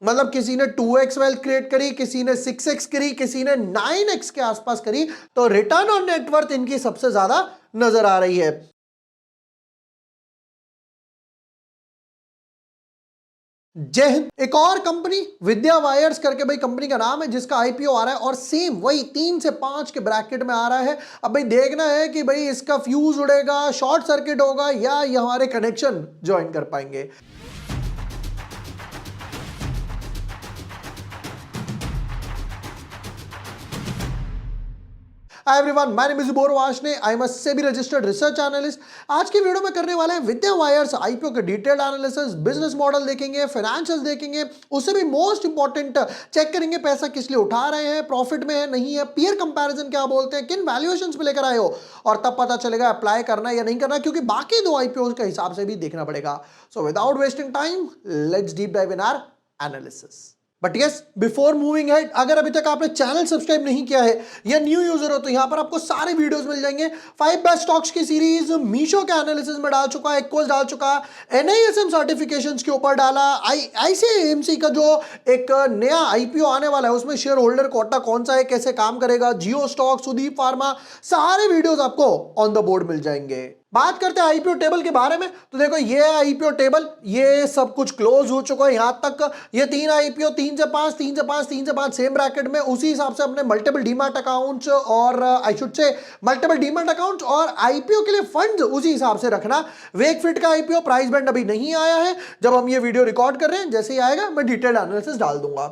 मतलब किसी ने 2x वेल्थ क्रिएट करी, किसी ने 6x करी, किसी ने 9x के आसपास करी, तो रिटर्न ऑन नेटवर्थ इनकी सबसे ज्यादा नजर आ रही है। जय हिंद। एक और कंपनी विद्या वायर्स करके भाई कंपनी का नाम है, जिसका आईपीओ आ रहा है और सेम वही 3 से 5 के ब्रैकेट में आ रहा है। अब भाई देखना है कि भाई इसका फ्यूज उड़ेगा, शॉर्ट सर्किट होगा, या ये हमारे कनेक्शन ज्वाइन कर पाएंगे। Hi everyone, my name is bore Washne, I am a SEBI registered research analyst. आज की वीडियो में करने वाले हैं विद्या वायर्स आईपीओ के डिटेल्ड एनालिसिस, बिजनेस मॉडल देखेंगे, फाइनेंशियल्स देखेंगे, उससे भी मोस्ट इंपॉर्टेंट चेक करेंगे पैसा किस लिए उठा रहे हैं, प्रॉफिट में है नहीं है, पीयर कंपैरिजन क्या बोलते हैं, किन वैल्यूएशंस पे लेकर आए हो, और तब पता चलेगा अप्लाई करना है या नहीं करना, क्योंकि बाकी दो आईपीओ के हिसाब से भी देखना पड़ेगा। So without wasting time, let's deep dive in our analysis. But yes, before moving head, अगर अभी तक आपने चैनल सब्सक्राइब नहीं किया है या न्यू यूजर हो, तो यहां पर आपको सारे वीडियोस मिल जाएंगे। 5 बेस्ट स्टॉक्स की सीरीज मीशो के एनालिसिस में डाल चुका है, इक्वल्स डाल चुका, एनआईएसएम सर्टिफिकेशंस के ऊपर डाला, आईसीएएमसी का जो एक नया आईपीओ आने वाला है उसमें शेयर होल्डर कोटा कौन सा है, कैसे काम करेगा, जियो स्टॉक, सुदीप फार्मा, सारे वीडियोस आपको ऑन द बोर्ड मिल जाएंगे। बात करते हैं आईपीओ टेबल के बारे में, तो देखो ये आईपीओ टेबल, ये सब कुछ क्लोज हो चुका है यहां तक। ये 3 आईपीओ 3 से 5, 3 से 5, 3 से 5 सेम ब्रैकेट में, उसी हिसाब से अपने मल्टीपल डीमैट अकाउंट्स और I should say multiple demat accounts और आईपीओ के लिए फंड्स उसी हिसाब से रखना। वेकफिट का आईपीओ प्राइस बैंड अभी नहीं आया है, जब हम ये वीडियो रिकॉर्ड कर रहे हैं, जैसे ही आएगा मैं डिटेल्ड एनालिसिस डाल दूंगा।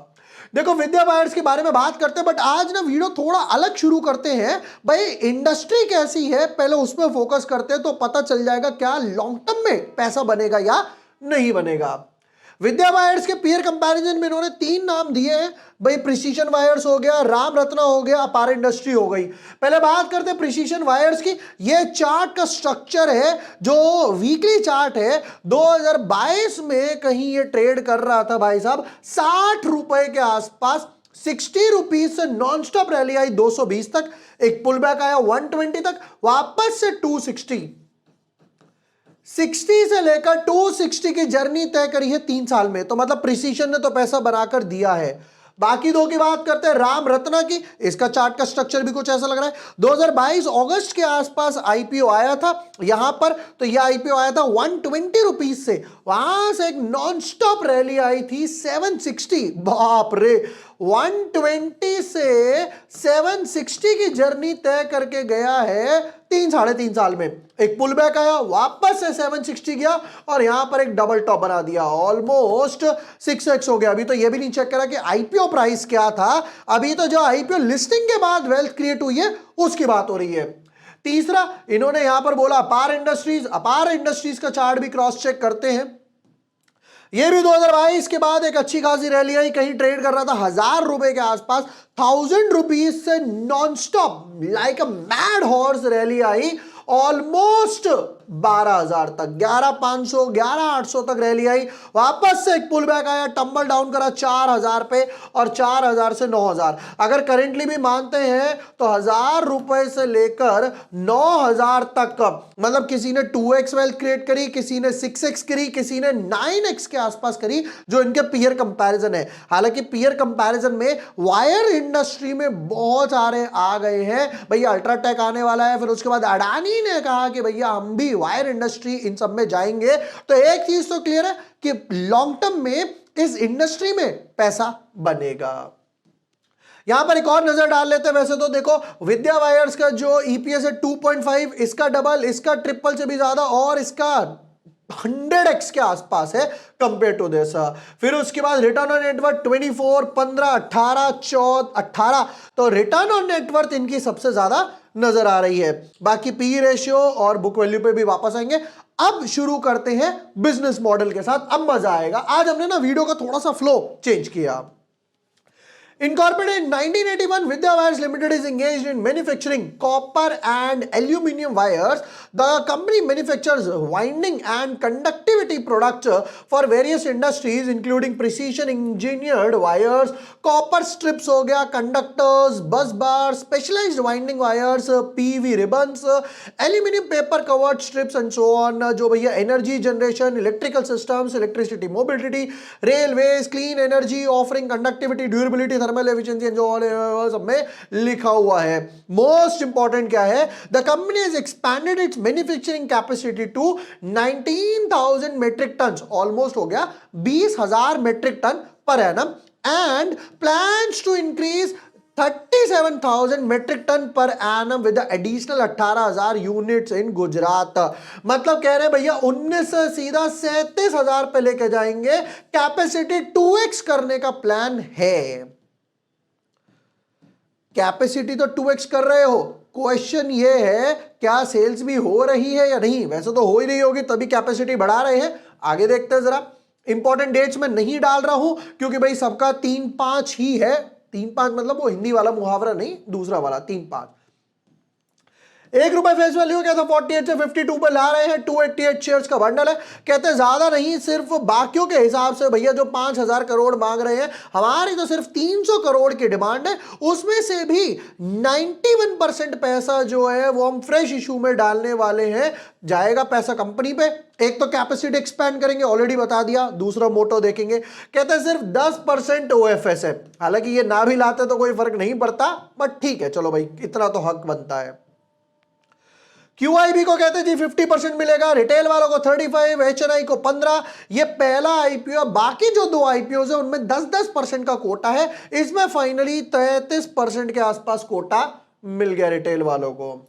देखो विद्या वायर्स के बारे में बात करते हैं, बट आज ना वीडियो थोड़ा अलग शुरू करते हैं। भाई इंडस्ट्री कैसी है पहले उस पर फोकस करते हैं, तो पता चल जाएगा क्या लॉन्ग टर्म में पैसा बनेगा या नहीं बनेगा। विद्या वायर्स के पीयर कंपैरिजन में इन्होंने 3 नाम दिए हैं भाई। प्रिसीशन वायर्स हो गया, राम रत्ना हो गया, अपार इंडस्ट्री हो गई। पहले बात करते हैं प्रिसीशन वायर्स की। ये चार्ट का स्ट्रक्चर है जो वीकली चार्ट है। 2022 में कहीं ये ट्रेड कर रहा था भाई साहब 60 रुपए के आसपास, 60 रुपीज से नॉन स्टॉप रैली आई 220 तक, एक पुल बैक आया 120 तक, वापस से 260, 60 से लेकर 260 की जर्नी तय करी है 3 साल में। तो मतलब प्रिसीशन ने तो पैसा बनाकर दिया है। बाकी दो की बात करते हैं, राम रत्ना की। इसका चार्ट का स्ट्रक्चर भी कुछ ऐसा लग रहा है। 2022 अगस्त के आसपास आईपीओ आया था यहां पर, तो यह आईपीओ आया था 120 रुपीज से, वहां से एक नॉन स्टॉप रैली आई थी 760। बाप रे, 120 से 760 की जर्नी तय करके गया है 3-3.5 साल में। एक पुल बैक आया, वापस से 760 गया, और यहां पर एक डबल टॉप बना दिया, ऑलमोस्ट 6x हो गया। अभी तो यह भी नहीं चेक करा कि आईपीओ प्राइस क्या था, अभी तो जो आईपीओ लिस्टिंग के बाद वेल्थ क्रिएट हुई है उसकी बात हो रही है। तीसरा इन्होंने यहां पर बोला अपार इंडस्ट्रीज। अपार इंडस्ट्रीज का चार्ट भी क्रॉस चेक करते हैं। ये भी 2022 के बाद एक अच्छी खासी रैली आई, कहीं ट्रेड कर रहा था 1000 रुपए के आसपास, 1000 रुपीज से non stop like a mad horse rally I almost 12,000 तक, 11,500, 11,800 तक रैली आई। वापस से एक पुल बैक आया, टम्बल डाउन करा 4,000 पे, और 4,000 से 9,000। अगर करेंटली भी मानते हैं तो 1000 रुपए से लेकर 9,000 तक, मतलब किसी ने 2x वेल्थ क्रिएट करी, किसी ने 6x करी, किसी ने 9x के आसपास करी, जो इनके पीयर कंपैरिजन है। हालांकि पीयर कंपैरिजन में वायर इंडस्ट्री में बहुत सारे आ गए हैं भैया। अल्ट्राटेक आने वाला है, फिर उसके बाद अडानी ने कहा कि भैया हम भी वायर इंडस्ट्री इन सब में जाएंगे। तो एक चीज तो क्लियर है कि लॉन्ग टर्म में इस इंडस्ट्री में पैसा बनेगा। यहां पर एक और नजर डाल लेते हैं। वैसे तो देखो विद्या वायर्स का जो ईपीएस है 2.5, इसका डबल, इसका ट्रिपल से भी ज्यादा, और इसका 100x के आसपास है कंपेयर टू दिस। फिर उसके बाद रिटर्न ऑन नेटवर्थ 24, 15, 18, 14, 18, तो रिटर्न ऑन नेटवर्थ इनकी सबसे ज्यादा नजर आ रही है। बाकी पी रेशियो और बुक वैल्यू पे भी वापस आएंगे। अब शुरू करते हैं बिजनेस मॉडल के साथ, अब मजा आएगा। आज हमने ना वीडियो का थोड़ा सा फ्लो चेंज किया। Incorporated in 1981, Vidya Wires Limited is engaged in manufacturing copper and aluminum wires. The company manufactures winding and conductivity products for various industries, including precision engineered wires, copper strips हो गया, conductors, bus bars, specialized winding wires, PV ribbons, aluminum paper covered strips and so on. जो भैया energy generation, electrical systems, electricity mobility, railways, clean energy, offering conductivity, durability, thermal efficiency जो सब में लिखा हुआ है. मोस्ट इंपॉर्टेंट क्या है? The company has expanded its manufacturing capacity to 19,000 metric ton, almost हो गया 20,000 metric ton per annum, and plans to increase 37,000 metric ton per annum with additional 18,000 units in Gujarat. मतलब कह रहे भैया 19 से सीधा 37,000 पे लेके जाएंगे. कैपेसिटी 2x करने का प्लान है. कैपेसिटी तो 2x कर रहे हो, क्वेश्चन ये है क्या सेल्स भी हो रही है या नहीं? वैसे तो हो ही रही होगी तभी कैपेसिटी बढ़ा रहे हैं. आगे देखते हैं जरा. इंपॉर्टेंट डेट्स में नहीं डाल रहा हूं क्योंकि भाई सबका 3-5 ही है. 3-5 मतलब वो हिंदी वाला मुहावरा नहीं, दूसरा वाला 3-5. ₹1 फेस वैल्यू क्या था? 48 से 52 पे ला रहे हैं. 288 शेयर्स का बंडल है. कहते हैं ज्यादा नहीं, सिर्फ बाकियों के हिसाब से भैया जो 5,000 करोड़ मांग रहे हैं, हमारी तो सिर्फ 300 करोड़ की डिमांड है. उसमें से भी 91% पैसा जो है वो हम फ्रेश इशू में डालने वाले हैं. जाएगा पैसा कंपनी पे. एक तो कैपेसिटी एक्सपैंड करेंगे, ऑलरेडी बता दिया. दूसरा मोटो देखेंगे. कहते हैं सिर्फ 10% ओएफएस है. हालांकि ये ना भी लाते तो कोई फर्क नहीं पड़ता, बट ठीक है चलो भाई, इतना तो हक बनता है. QIB को कहते हैं जी 50% मिलेगा, रिटेल वालों को 35, HNI को 15. ये पहला आईपीओ. बाकी जो 2 आईपीओ है उनमें 10-10% का कोटा है. इसमें फाइनली 33% के आसपास कोटा मिल गया रिटेल वालों को.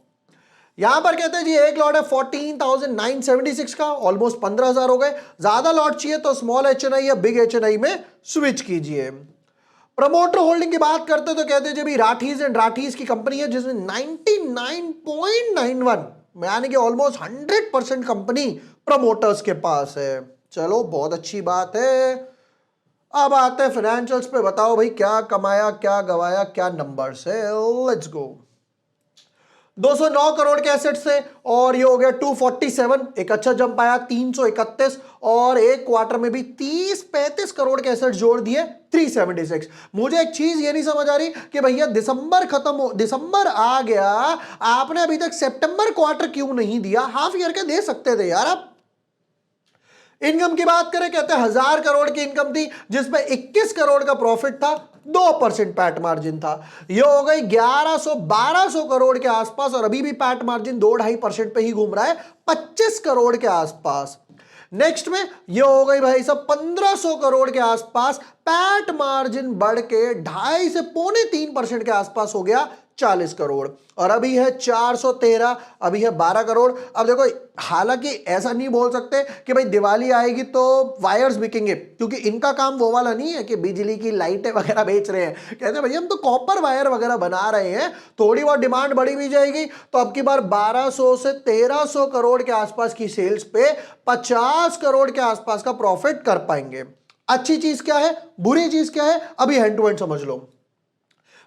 यहां पर कहते हैं जी एक लॉट है 14,976 का, ऑलमोस्ट 15,000 हो गए. ज्यादा लॉट चाहिए तो स्मॉल HNI या बिग HNI में स्विच कीजिए. प्रमोटर होल्डिंग की बात करते तो कहते हैं जी राठीज एंड राठीज की कंपनी है जिसमें 99.91 यानी कि ऑलमोस्ट 100% कंपनी प्रमोटर्स के पास है. चलो बहुत अच्छी बात है. अब आते हैं फाइनेंशियल्स पे. बताओ भाई क्या कमाया, क्या गवाया, क्या नंबर्स है. Let's go. 209 करोड़ के एसेट्स थे और ये हो गया 247. एक अच्छा जंप आया 331 और एक क्वार्टर में भी 30-35 करोड़ के एसेट्स जोड़ दिए 376. मुझे एक चीज ये नहीं समझ आ रही कि भैया दिसंबर आ गया, आपने अभी तक सितंबर क्वार्टर क्यों नहीं दिया? हाफ ईयर के दे सकते थे यार आप. इनकम की बात करें, कहते हैं 1,000 करोड़ की इनकम थी जिसमें 21 करोड़ का प्रॉफिट था, 2% पैट मार्जिन था. ये हो गई 1100-1200 करोड़ के आसपास और अभी भी पैट मार्जिन 2-2.5% पे ही घूम रहा है, 25 करोड़ के आसपास. नेक्स्ट में ये हो गई भाई सब 1,500 करोड़ के आसपास. पैट मार्जिन बढ़ के 2.5 से 3.25% के आसपास हो गया 40 करोड़ और अभी है 413, अभी है 12 करोड़. अब देखो हालांकि ऐसा नहीं बोल सकते कि भाई दिवाली आएगी तो वायर्स बिकेंगे, क्योंकि इनका काम वो वाला नहीं है कि बिजली की लाइटें वगैरह बेच रहे हैं. कहते हैं भैया हम तो कॉपर वायर वगैरह बना रहे हैं, थोड़ी बहुत डिमांड बढ़ी भी जाएगी तो अब की बार 1200 से 1300 करोड़ के आसपास की सेल्स पे 50 करोड़ के आसपास का प्रॉफिट कर पाएंगे. अच्छी चीज क्या है, बुरी चीज क्या है, अभी हैंड टू हैंड समझ लो.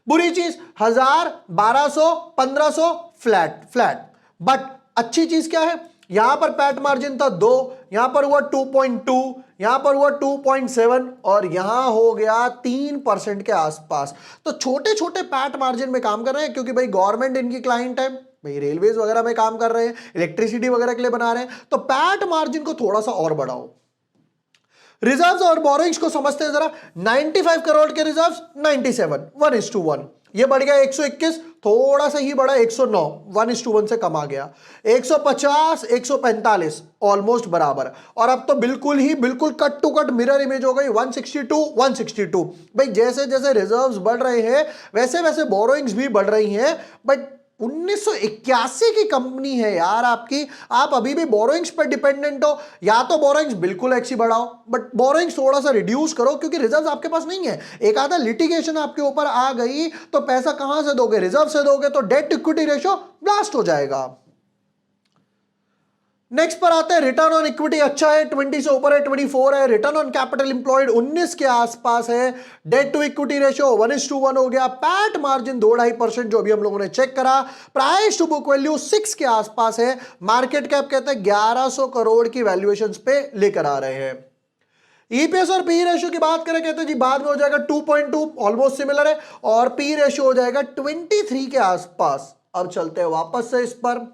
बुरी चीज 1,000, 1,200, 1,500 फ्लैट. बट अच्छी चीज क्या है, यहां पर पैट मार्जिन था 2, यहां पर हुआ 2.2, यहां पर हुआ 2.7 और यहां हो गया 3% के आसपास. तो छोटे छोटे पैट मार्जिन में काम कर रहे हैं क्योंकि भाई गवर्नमेंट इनकी क्लाइंट है, भाई रेलवेज वगैरह में काम कर रहे हैं, इलेक्ट्रिसिटी वगैरह के लिए बना रहे हैं, तो पैट मार्जिन को थोड़ा सा और बढ़ाओ. रिजर्व्स और बोरोइंग्स को समझते हैं जरा. 95 करोड़ के रिजर्व्स 97, 1:1. ये बढ़ गया 121, थोड़ा सा ही बढ़ा 109, 1:1 से कम आ गया. 150, 145 ऑलमोस्ट बराबर. और अब तो बिल्कुल cut to cut mirror image हो गई 162, 162. भाई जैसे जैसे रिजर्व्स बढ़ रहे हैं वैसे वैसे बोरोइंग्स भी बढ़ रही हैं. बट 1981 की कंपनी है यार आपकी, आप अभी भी बोरोइंग्स पर डिपेंडेंट हो. या तो बोरोइंग्स बिल्कुल एक्सी बढ़ाओ, बट बोरोइंग्स थोड़ा सा रिड्यूस करो क्योंकि रिजर्व्स आपके पास नहीं है. एक आधा लिटिगेशन आपके ऊपर आ गई तो पैसा कहां से दोगे? रिजर्व से दोगे तो डेट इक्विटी रेशियो ब्लास्ट हो जाएगा. नेक्स्ट पर आते हैं रिटर्न ऑन इक्विटी अच्छा है, 20 से ऊपर है, 24 है। रिटर्न ऑन कैपिटल इंप्लॉयड 19 के आसपास है। डेट टू इक्विटी रेशियो 1:1 हो गया। पैट मार्जिन 2-2.5% जो अभी हम लोगों ने चेक करा। प्राइस टू बुक वैल्यू 6 के आसपास है। मार्केट कैप कहते हैं 1100 करोड़ की वैल्यूएशन पे लेकर आ रहे हैं। ईपीएस और पी रेशियो की बात करें, कहते हैं जी बाद में हो जाएगा 2.2, ऑलमोस्ट सिमिलर है। और पी रेशियो हो जाएगा 23 के आसपास। अब चलते हैं वापस से इस पर।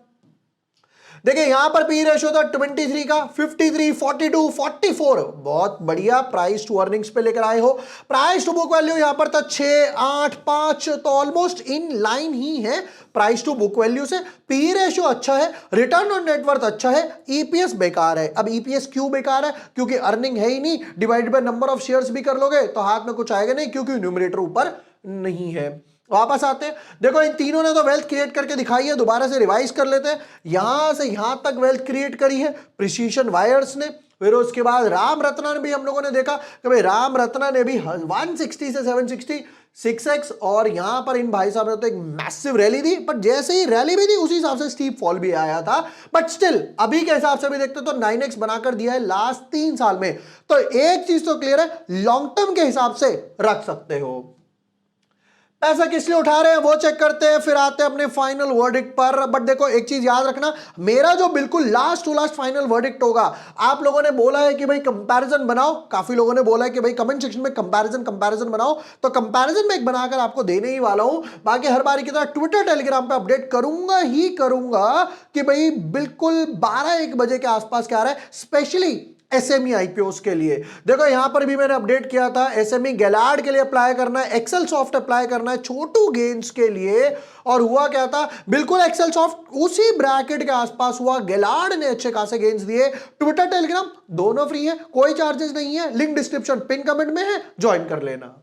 देखिए यहां पर पी रेशियो था 23 का, 53, 42, 44, बहुत बढ़िया प्राइस टू अर्निंग्स पे लेकर आए हो। प्राइस टू बुक वैल्यू यहां पर था 6, 8, 5, तो ऑलमोस्ट इन लाइन ही है प्राइस टू बुक वैल्यू से। पी रेशियो अच्छा है, रिटर्न ऑन नेटवर्थ अच्छा है, ईपीएस बेकार है। अब ईपीएस क्यों बेकार है? क्योंकि अर्निंग है ही नहीं, divide by number of shares भी कर लोगे तो हाथ में कुछ आएगा नहीं, क्योंकि न्यूमरेटर ऊपर नहीं है। वापस आते हैं, देखो इन तीनों ने तो वेल्थ क्रिएट करके दिखाई है, दोबारा से रिवाइज कर लेते हैं। यहां से यहां तक वेल्थ क्रिएट करी है प्रिसीजन वायर्स ने। फिर उसके बाद राम रत्नन भी हम लोगों ने देखा कि भाई राम रत्नन ने भी 160 से 760 6x, और यहां पर इन भाई साहब ने तो एक मैसिव रैली दी, बट जैसे ही रैली भी दी उसी हिसाब से स्टीप फॉल भी आया था। बट स्टिल अभी के हिसाब से भी देखते तो 9x बनाकर दिया है लास्ट 3 साल में। तो एक चीज तो क्लियर है, लॉन्ग टर्म के हिसाब से रख सकते हो। पैसा किस लिए उठा रहे हैं वो चेक करते हैं, फिर आते हैं अपने फाइनल वर्डिक्ट पर। बट देखो एक चीज याद रखना, मेरा जो बिल्कुल last to last final verdict होगा, आप लोगों ने बोला है कि भाई कंपैरिजन बनाओ, काफी लोगों ने बोला है कि भाई कमेंट सेक्शन में कंपैरिजन बनाओ, तो कंपैरिजन में एक बनाकर आपको देने ही वाला हूं। बाकी हर बारी की तरह ट्विटर टेलीग्राम पे अपडेट करूंगा ही करूंगा कि भाई बिल्कुल 12-1 बजे के आसपास क्या आ रहा है, स्पेशली एसएमई आईपीओस के लिए। देखो यहां पर भी मैंने अपडेट किया था, एसएमई गैलार्ड के लिए अप्लाई करना है, एक्सेल सॉफ्ट अप्लाई करना है छोटू गेंस के लिए। और हुआ क्या था, बिल्कुल एक्सेल सॉफ्ट उसी ब्रैकेट के आसपास हुआ, गैलार्ड ने अच्छे खासे गेंस दिए। ट्विटर टेलीग्राम दोनों फ्री है, कोई चार्जेस नहीं है, लिंक डिस्क्रिप्शन पिन कमेंट में है, ज्वाइन कर लेना।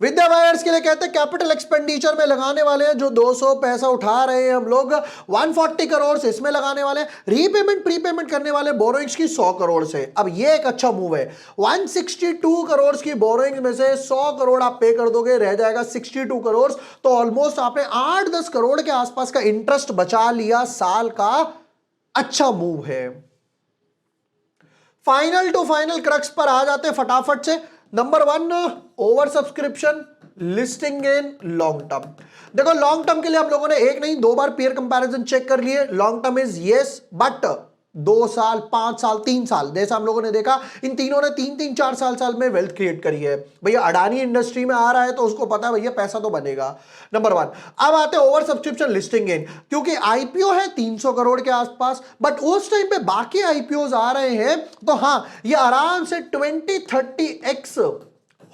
विद्या वायर्स के लिए कहते हैं कैपिटल एक्सपेंडिचर में लगाने वाले हैं, जो 200 पैसा उठा रहे हैं हम लोग 140 करोड़ से इसमें लगाने वाले हैं। रीपेमेंट प्रीपेमेंट करने वाले बोरोइंग्स की 100 करोड़ से। अब ये एक अच्छा मूव है, 162 करोड़ की बोरोइंग में से 100 करोड़ आप पे कर दोगे, रह जाएगा 62 करोड़। तो ऑलमोस्ट आपने 8-10 करोड़ के आसपास का इंटरेस्ट बचा लिया साल का। अच्छा मूव है। फाइनल टू फाइनल क्रक्स पर आ जाते हैं फटाफट से। Number 1, over subscription, listing gain, long term. देखो लॉन्ग टर्म के लिए हम लोगों ने एक नहीं 2 बार पेयर कंपैरिजन चेक कर लिए। Long term is yes, but 2 साल, 5 साल, 3 साल, जैसा हम लोगों ने देखा इन तीनों ने 3-3, 4 साल में वेल्थ क्रिएट करी है। भैया अडानी इंडस्ट्री में आ रहा है तो उसको पता है भैया पैसा तो बनेगा। नंबर 1। अब आते हैं ओवर सब्सक्रिप्शन, लिस्टिंग गेन, क्योंकि आईपीओ है 300 करोड़ के आसपास, बट उस टाइम पे बाकी आईपीओ आ रहे हैं, तो हां ये आराम से 20-30x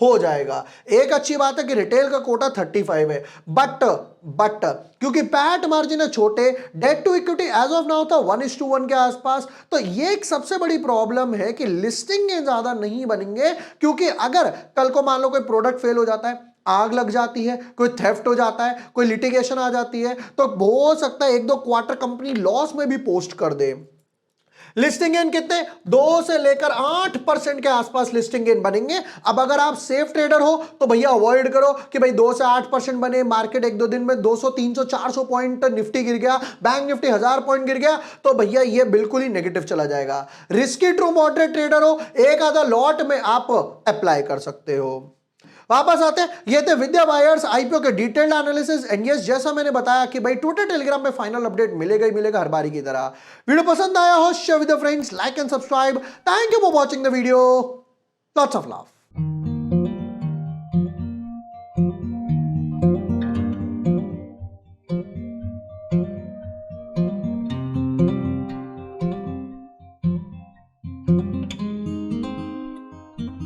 हो जाएगा। एक अच्छी बात है कि रिटेल का कोटा 35 है, बट क्योंकि पैट मार्जिन है छोटे, debt to equity as of now था 1:1 के आसपास, तो ये एक सबसे बड़ी प्रॉब्लम है कि लिस्टिंग ज्यादा नहीं बनेंगे। क्योंकि अगर कल को मान लो कोई प्रोडक्ट फेल हो जाता है, आग लग जाती है, कोई थेफ्ट हो जाता है, कोई लिटिगेशन आ जाती है, तो हो सकता है 1-2 क्वार्टर कंपनी लॉस में भी पोस्ट कर दे। लिस्टिंग गेन कितने, 2 से लेकर 8% के आसपास लिस्टिंग गेन बनेंगे। अब अगर आप सेफ ट्रेडर हो तो भैया अवॉइड करो कि भाई 2 से 8% बने, मार्केट 1-2 दिन में 200, 300, 400 पॉइंट निफ्टी गिर गया, बैंक निफ्टी 1000 पॉइंट गिर गया, तो भैया ये बिल्कुल ही नेगेटिव चला जाएगा। रिस्की ट्रू मॉडरेट ट्रेडर हो, एक आधा लॉट में आप अप्लाई कर सकते हो। वापस आते हैं, ये थे विद्या वायर्स आईपीओ के डिटेल्ड एनालिसिस। एंड यस, जैसा मैंने बताया कि भाई ट्विटर टेलीग्राम में फाइनल अपडेट मिलेगा ही मिलेगा हर बारी की तरह। वीडियो पसंद आया हो share with friends, like and subscribe. Thank you for watching the video, lots of love.